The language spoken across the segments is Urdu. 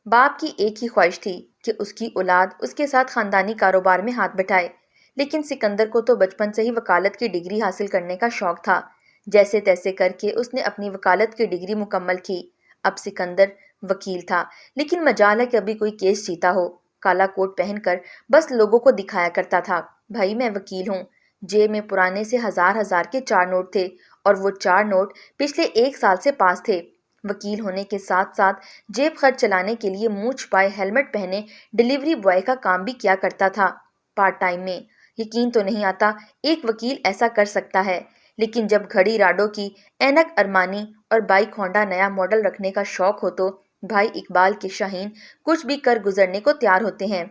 باپ کی ایک ہی خواہش تھی کہ اس کی اولاد اس کے ساتھ خاندانی کاروبار میں ہاتھ بٹھائے، لیکن سکندر کو تو بچپن سے ہی وکالت کی ڈگری حاصل کرنے کا شوق تھا۔ جیسے تیسے کر کے اس نے اپنی وکالت کی ڈگری مکمل کی۔ اب سکندر وکیل تھا، لیکن مجال ہے کہ ابھی کوئی کیس جیتا ہو۔ کالا کوٹ پہن کر بس لوگوں کو دکھایا کرتا تھا، بھائی میں وکیل ہوں۔ جیب میں پرانے سے ہزار ہزار کے 4 نوٹ تھے، اور وہ 4 نوٹ پچھلے 1 سال سے پاس تھے۔ وکیل ہونے کے ساتھ ساتھ جیب خرچ چلانے کے لیے منہ چھپائے ہیلمٹ پہنے ڈیلیوری بوائے کا کام بھی کیا کرتا تھا پارٹ ٹائم میں۔ یقین تو نہیں آتا ایک وکیل ایسا کر سکتا ہے، لیکن جب گھڑی راڈو کی، اینک ارمانی اور بائک ہونڈا نیا ماڈل رکھنے کا شوق ہو تو بھائی اقبال کے شاہین کچھ بھی کر گزرنے کو تیار ہوتے ہیں۔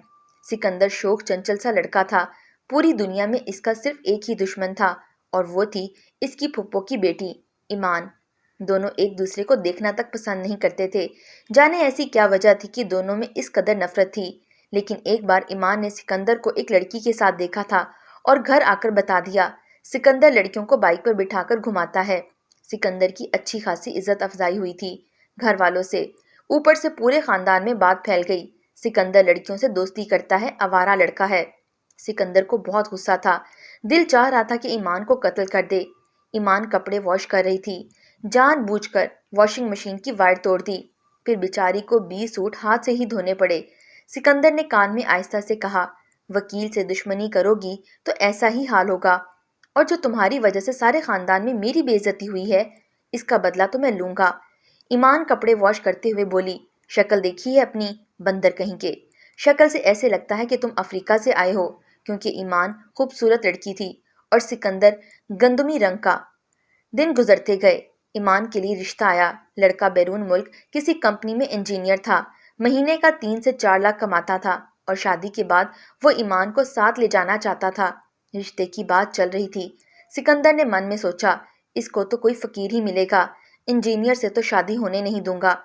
سکندر شوخ چنچل سا لڑکا تھا۔ پوری دنیا میں اس کا صرف ایک ہی دشمن تھا، اور وہ تھی اس کی پھپھو کی بیٹی ایمان۔ دونوں ایک دوسرے کو دیکھنا تک پسند نہیں کرتے تھے، جانے ایسی کیا وجہ تھی کہ دونوں میں اس قدر نفرت تھی۔ لیکن ایک بار ایمان نے سکندر کو ایک لڑکی کے ساتھ دیکھا تھا اور گھر آ کر بتا دیا۔ سکندر لڑکیوں کو بائک پر بٹھا کر گھماتا ہے۔ سکندر کی اچھی خاصی عزت افزائی ہوئی تھی گھر والوں سے، اوپر سے پورے خاندان میں بات پھیل گئی، سکندر لڑکیوں سے دوستی کرتا ہے، آوارہ لڑکا ہے۔ سکندر کو بہت غصہ تھا، دل چاہ رہا تھا کہ ایمان کو قتل کر دے۔ ایمان کپڑے واش کر رہی تھی، جان بوجھ کر واشنگ مشین کی وائر توڑ دی، پھر بیچاری کو 20 سوٹ ہاتھ سے ہی دھونے پڑے۔ سکندر نے کان میں آہستہ سے کہا، وکیل سے دشمنی کرو گی تو ایسا ہی حال ہوگا، اور جو تمہاری وجہ سے سارے خاندان میں میری بے عزتی ہوئی ہے، اس کا بدلہ تو میں لوں گا۔ ایمان کپڑے واش کرتے ہوئے بولی، شکل دیکھی ہے اپنی، بندر کہیں کے۔ شکل سے ایسے لگتا ہے کہ تم افریقہ سے آئے ہو، کیونکہ ایمان خوبصورت لڑکی تھی اور سکندر گندمی رنگ کا۔ دن گزرتے گئے، ایمان کے لیے رشتہ آیا۔ لڑکا بیرون ملک کسی کمپنی میں انجینئر تھا، مہینے کا 3 سے 4 لاکھ کماتا تھا، اور شادی کے بعد وہ ایمان کو ساتھ لے جانا چاہتا تھا۔ رشتے کی بات چل رہی تھی۔ سکندر نے من میں سوچا، اس کو تو کوئی فقیر ہی ملے گا، انجینئر سے تو شادی ہونے نہیں دوں گا۔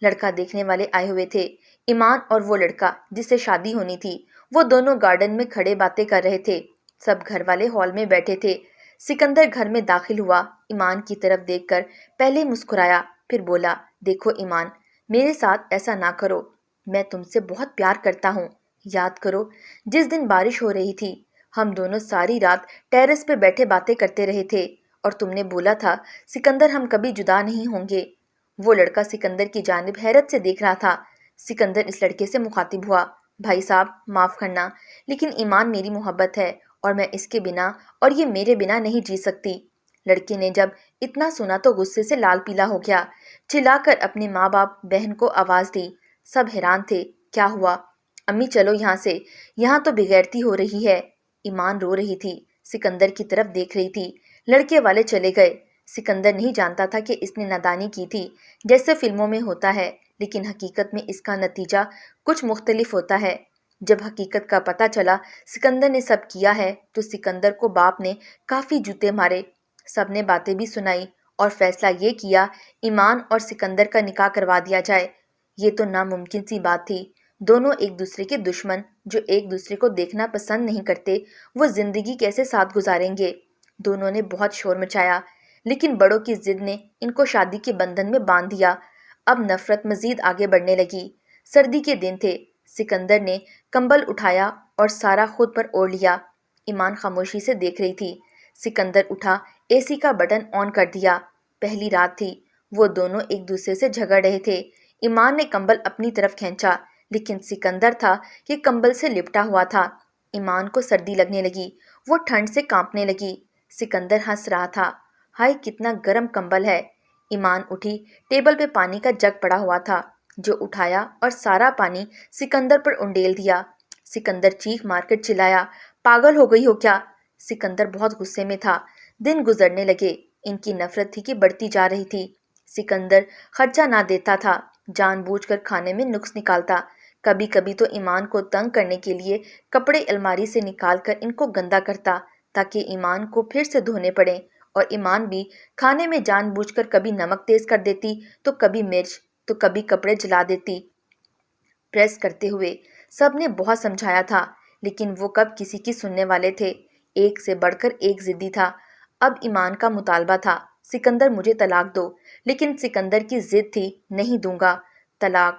لڑکا دیکھنے والے آئے ہوئے تھے، ایمان اور وہ لڑکا جس سے شادی ہونی تھی، وہ دونوں گارڈن میں کھڑے باتیں کر رہے تھے۔ سب گھر والے ہال میں بیٹھے تھے۔ سکندر گھر میں داخل ہوا، ایمان کی طرف دیکھ کر پہلے مسکرایا، پھر بولا، دیکھو ایمان، میرے ساتھ ایسا نہ کرو، میں تم سے بہت پیار کرتا ہوں۔ یاد کرو جس دن بارش ہو رہی تھی، ہم دونوں ساری رات ٹیرس پہ بیٹھے باتیں کرتے رہے تھے، اور تم نے بولا تھا سکندر ہم کبھی جدا نہیں ہوں گے۔ وہ لڑکا سکندر کی جانب حیرت سے دیکھ رہا تھا۔ سکندر اس لڑکے سے مخاطب ہوا، بھائی صاحب معاف کرنا، لیکن ایمان میری محبت ہے، اور میں اس کے بنا اور یہ میرے بنا نہیں جی سکتی۔ لڑکے نے جب اتنا سنا تو غصے سے لال پیلا ہو گیا، چلا کر اپنے ماں باپ بہن کو آواز دی۔ سب حیران تھے، کیا ہوا؟ امی چلو یہاں سے، یہاں تو بغیرتی ہو رہی ہے۔ ایمان رو رہی تھی، سکندر کی طرف دیکھ رہی تھی۔ لڑکے والے چلے گئے۔ سکندر نہیں جانتا تھا کہ اس نے نادانی کی تھی، جیسے فلموں میں ہوتا ہے، لیکن حقیقت میں اس کا نتیجہ کچھ مختلف ہوتا ہے۔ جب حقیقت کا پتہ چلا سکندر نے سب کیا ہے تو سکندر کو باپ نے کافی جوتے مارے، سب نے باتیں بھی سنائی، اور فیصلہ یہ کیا ایمان اور سکندر کا نکاح کروا دیا جائے۔ یہ تو ناممکن سی بات تھی۔ دونوں ایک دوسرے کے دشمن جو ایک دوسرے کو دیکھنا پسند نہیں کرتے، وہ زندگی کیسے ساتھ گزاریں گے؟ دونوں نے بہت شور مچایا، لیکن بڑوں کی ضد نے ان کو شادی کے بندھن میں باندھ دیا۔ اب نفرت مزید آگے بڑھنے لگی۔ سردی کے دن تھے، سکندر نے کمبل اٹھایا اور سارا خود پر اوڑھ لیا۔ ایمان خاموشی سے دیکھ رہی تھی۔ سکندر اٹھا، اے سی کا بٹن آن کر دیا۔ پہلی رات تھی، وہ دونوں ایک دوسرے سے جھگڑ رہے تھے۔ ایمان نے کمبل اپنی طرف کھینچا، لیکن سکندر تھا کہ کمبل سے لپٹا ہوا تھا۔ ایمان کو سردی لگنے لگی، وہ ٹھنڈ سے کانپنے لگی۔ سکندر ہنس رہا تھا، ہائے کتنا گرم کمبل ہے۔ ایمان اٹھی، ٹیبل پہ پانی کا جگ پڑا ہوا تھا، جو اٹھایا اور سارا پانی سکندر پر انڈیل دیا۔ سکندر چیخ مار کر چلایا، پاگل ہو گئی ہو کیا؟ سکندر بہت غصے میں تھا۔ دن گزرنے لگے، ان کی نفرت تھی کہ بڑھتی جا رہی تھی۔ سکندر خرچہ نہ دیتا تھا، جان بوجھ کر کھانے میں نقص نکالتا۔ کبھی کبھی تو ایمان کو تنگ کرنے کے لیے کپڑے الماری سے نکال کر ان کو گندا کرتا، تاکہ ایمان کو پھر سے دھونے پڑیں، اور ایمان بھی کھانے میں جان بوجھ کر کبھی نمک تیز کر دیتی تو کبھی مرچ، تو کبھی کپڑے جلا دیتی۔ پریس کرتے ہوئے سب نے بہت سمجھایا تھا، لیکن وہ کب کسی کی سننے والے تھے۔ ایک سے بڑھ کر ایک ضدی تھا۔ اب ایمان کا مطالبہ تھا، سکندر مجھے طلاق دو، لیکن سکندر کی ضد تھی، نہیں دوں گا طلاق،